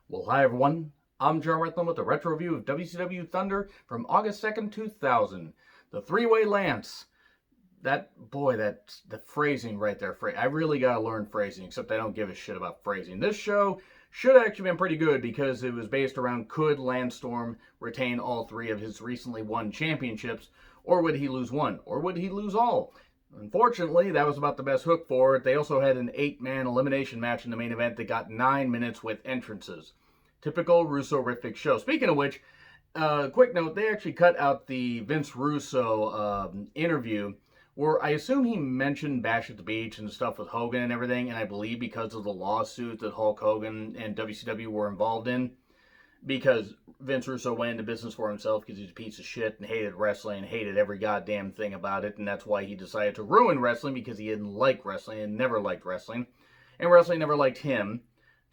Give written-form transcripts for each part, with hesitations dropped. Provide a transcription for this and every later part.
Well, hi everyone. I'm John Rethlin with a retro review of WCW Thunder from August 2nd, 2000. The three-way lance. That's the phrasing right there. I really gotta learn phrasing, except I don't give a shit about phrasing. This show should have actually been pretty good because it was based around could Lance Storm retain all three of his recently won championships, or would he lose one, or would he lose all? Unfortunately, that was about the best hook for it. They also had an 8-man elimination match in the main event that got 9 minutes with entrances. Typical Russo-rific show. Speaking of which, quick note, they actually cut out the Vince Russo interview where I assume he mentioned Bash at the Beach and stuff with Hogan and everything, and I believe because of the lawsuit that Hulk Hogan and WCW were involved in, because Vince Russo went into business for himself because he's a piece of shit and hated wrestling and hated every goddamn thing about it, and that's why he decided to ruin wrestling because he didn't like wrestling and never liked wrestling, and wrestling never liked him.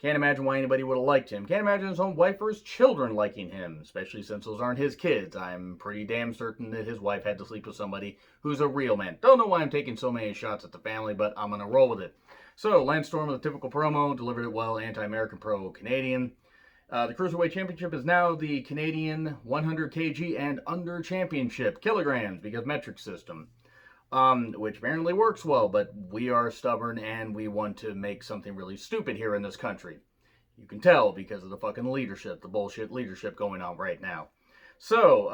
Can't imagine why anybody would have liked him. Can't imagine his own wife or his children liking him, especially since those aren't his kids. I'm pretty damn certain that his wife had to sleep with somebody who's a real man. Don't know why I'm taking so many shots at the family, but I'm going to roll with it. So, Lance Storm with a typical promo, delivered it well, anti-American, pro-Canadian. The Cruiserweight Championship is now the Canadian 100 kg and under championship, kilograms, because metric system. Which apparently works well, but we are stubborn and we want to make something really stupid here in this country. You can tell because of the fucking leadership, the bullshit leadership going on right now. So,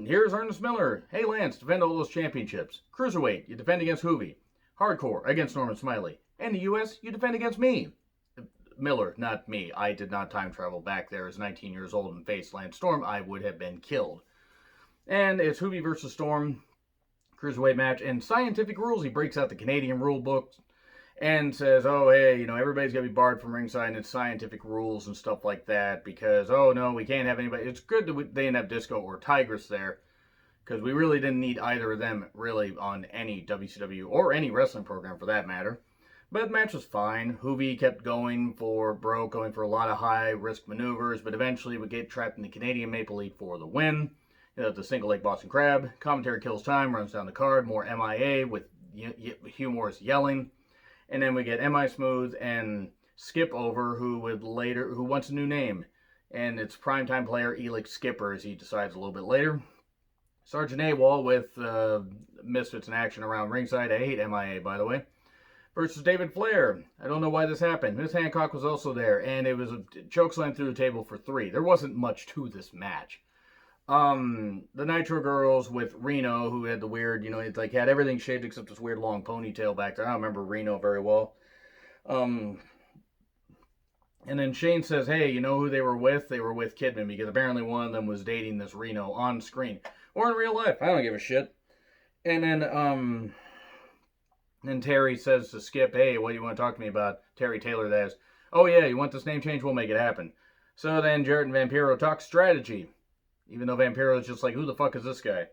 here's Ernest Miller. Hey, Lance, defend all those championships. Cruiserweight, you defend against Hoovy. Hardcore, against Norman Smiley. And the U.S., you defend against me. Miller, not me. I did not time travel back there as 19 years old and face Lance Storm. I would have been killed. And it's Hoovy versus Storm. Cruiserweight match, and scientific rules. He breaks out the Canadian rule book and says, oh, hey, everybody's got to be barred from ringside, and it's scientific rules and stuff like that because, oh, no, we can't have anybody. It's good that they didn't have Disco or Tigress there because we really didn't need either of them really on any WCW or any wrestling program for that matter. But the match was fine. Hoovy kept going for a lot of high-risk maneuvers, but eventually would get trapped in the Canadian Maple Leaf for the win. The single leg Boston Crab. Commentary kills time, runs down the card. More MIA with humorous yelling. And then we get MI Smooth and Skip Over, who wants a new name. And it's primetime player Elix Skipper, as he decides a little bit later. Sergeant AWOL with Misfits in action around ringside. I hate MIA, by the way. Versus David Flair. I don't know why this happened. Miss Hancock was also there, and it was a chokeslam through the table for 3. There wasn't much to this match. The Nitro Girls with Reno, who had the weird, it's like had everything shaved except this weird long ponytail back there. I don't remember Reno very well. And then Shane says, hey, you know who they were with? They were with Kidman because apparently one of them was dating this Reno on screen or in real life. I don't give a shit. And then Terry says to Skip, hey, what do you want to talk to me about? Terry Taylor, that is. Oh, yeah, you want this name change? We'll make it happen. So then Jarrett and Vampiro talk strategy. Even though Vampiro is just like, who the fuck is this guy?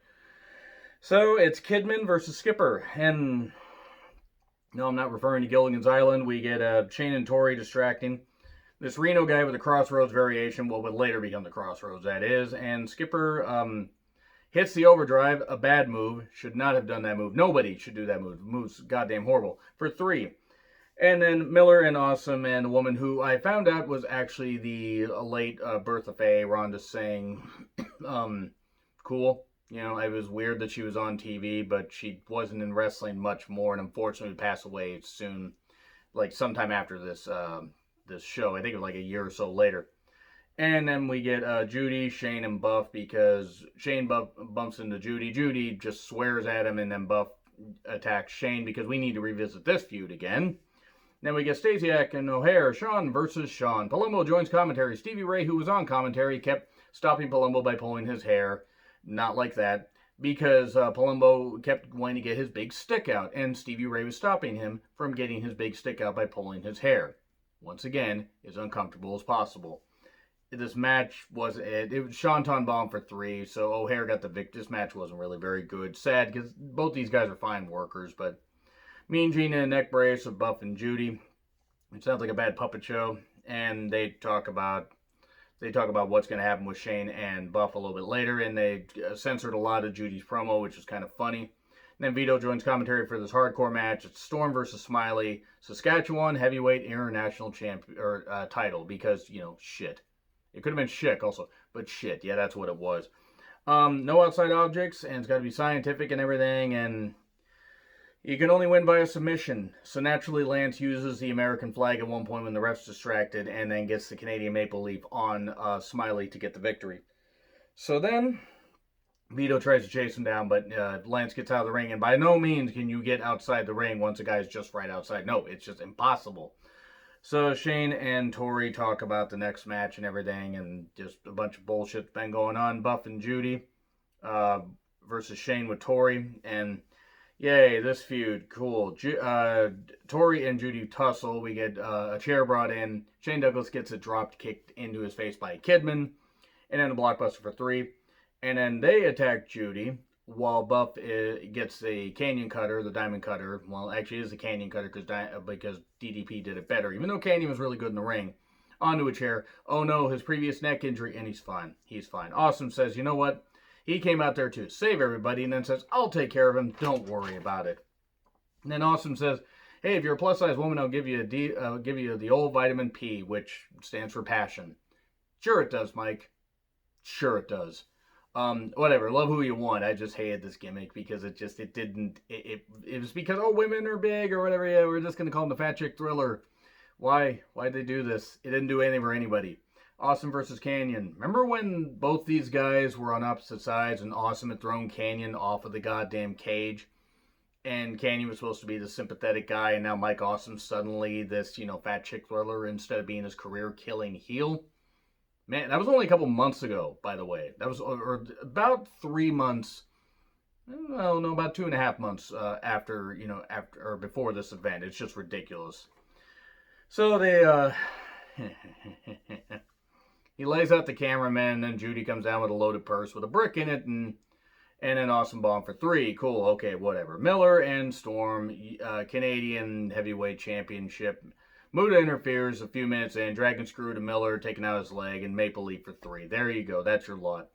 So it's Kidman versus Skipper. And no, I'm not referring to Gilligan's Island. We get Shane and Tori distracting. This Reno guy with the Crossroads variation, what would later become the Crossroads, that is. And Skipper hits the overdrive, a bad move. Should not have done that move. Nobody should do that move. The move's goddamn horrible. For 3. And then Miller and Awesome and a woman who I found out was actually the late Bertha Faye, Rhonda Singh. Cool. It was weird that she was on TV, but she wasn't in wrestling much more, and unfortunately passed away soon, like sometime after this show. I think it was like a year or so later. And then we get Judy, Shane, and Buff because Shane bumps into Judy. Judy just swears at him, and then Buff attacks Shane because we need to revisit this feud again. Then we get Stasiak and O'Hare, Sean versus Sean. Palumbo joins commentary. Stevie Ray, who was on commentary, kept stopping Palumbo by pulling his hair. Not like that. Because Palumbo kept wanting to get his big stick out. And Stevie Ray was stopping him from getting his big stick out by pulling his hair. Once again, as uncomfortable as possible. This match was Shanton Bomb for 3. So O'Hare got the victory. This match wasn't really very good. Sad because both these guys are fine workers, but Mean Gene in a neck brace of Buff and Judy. It sounds like a bad puppet show. And they talk about what's going to happen with Shane and Buff a little bit later. And they censored a lot of Judy's promo, which was kind of funny. Then Vito joins commentary for this hardcore match. It's Storm versus Smiley, Saskatchewan heavyweight international title, because, shit. It could have been Schick also, but shit, yeah, that's what it was. No outside objects, and it's got to be scientific and everything, and you can only win by a submission. So naturally, Lance uses the American flag at one point when the ref's distracted, and then gets the Canadian Maple Leaf on Smiley to get the victory. So then Vito tries to chase him down, but Lance gets out of the ring, and by no means can you get outside the ring once a guy's just right outside. No, it's just impossible. So Shane and Tori talk about the next match and everything, and just a bunch of bullshit's been going on. Buff and Judy versus Shane with Tori, and yay, this feud, cool. Tori and Judy tussle. We get a chair brought in. Shane Douglas gets it dropped, kicked into his face by Kidman, and then a blockbuster for 3. And then they attack Judy while Buff gets the Canyon Cutter, the Diamond Cutter. Well, actually, it is the Canyon Cutter because DDP did it better. Even though Canyon was really good in the ring. Onto a chair. Oh no, his previous neck injury, and he's fine. He's fine. Awesome says, you know what? He came out there to save everybody, and then says, I'll take care of him. Don't worry about it. And then Awesome says, hey, if you're a plus-size woman, I'll give you the old vitamin P, which stands for passion. Sure it does, Mike. Sure it does. Whatever, love who you want. I just hated this gimmick because it was because, oh, women are big or whatever. Yeah, we're just going to call him the Fat Chick Thriller. Why'd they do this? It didn't do anything for anybody. Awesome versus Canyon. Remember when both these guys were on opposite sides and Awesome had thrown Canyon off of the goddamn cage? And Canyon was supposed to be the sympathetic guy, and now Mike Awesome's suddenly this, Fat Chick Thriller instead of being his career-killing heel? Man, that was only a couple months ago, by the way. That was about 3 months, well, no, about 2.5 months after or before this event. It's just ridiculous. So they, he lays out the cameraman, and then Judy comes down with a loaded purse with a brick in it, and an Awesome bomb for 3. Cool, okay, whatever. Miller and Storm, Canadian Heavyweight Championship. Muda interferes a few minutes in, dragon screw to Miller, taking out his leg, and Maple Leaf for 3. There you go. That's your lot.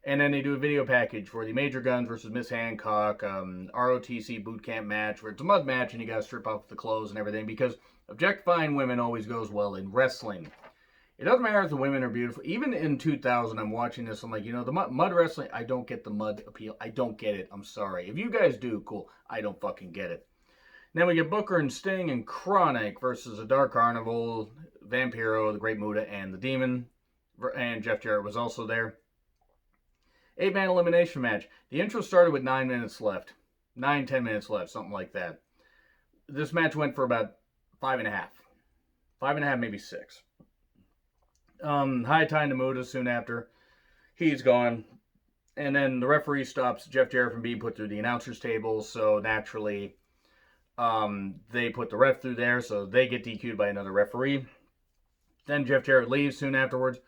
And then they do a video package for the Major Guns versus Miss Hancock, ROTC boot camp match, where it's a mud match, and you got to strip off the clothes and everything, because objectifying women always goes well in wrestling. It doesn't matter if the women are beautiful. Even in 2000, I'm watching this, I'm like, the mud wrestling, I don't get the mud appeal. I don't get it. I'm sorry. If you guys do, cool. I don't fucking get it. Then we get Booker and Sting and Chronic versus the Dark Carnival, Vampiro, the Great Muta, and the Demon. And Jeff Jarrett was also there. 8-man elimination match. The intro started with 9 minutes left. 9-10 minutes left, something like that. This match went for about 5.5. 5.5, maybe 6. High time to Muta soon after. He's gone. And then the referee stops Jeff Jarrett from being put through the announcer's table, so naturally they put the ref through there, so they get DQ'd by another referee. Then Jeff Jarrett leaves soon afterwards.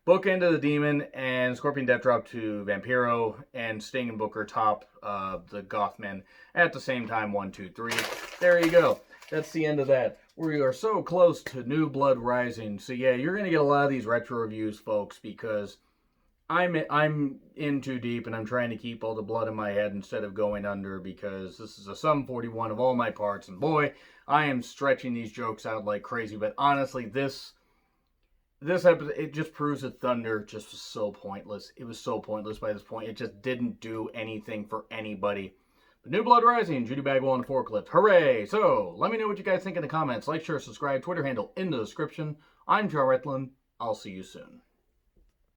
Book into the Demon, and Scorpion Death Drop to Vampiro, and Sting and Booker top the Gothmen at the same time. 1, 2, 3. There you go. That's the end of that. We are so close to New Blood Rising. So yeah, you're going to get a lot of these retro reviews, folks, because I'm in too deep, and I'm trying to keep all the blood in my head instead of going under, because this is a sum 41 of all my parts, and boy, I am stretching these jokes out like crazy. But honestly, this episode, it just proves that Thunder just was so pointless. It was so pointless by this point. It just didn't do anything for anybody. But New Blood Rising, Judy Bagwell on the forklift. Hooray! So, let me know what you guys think in the comments. Like, share, subscribe, Twitter handle in the description. I'm John Retlin. I'll see you soon.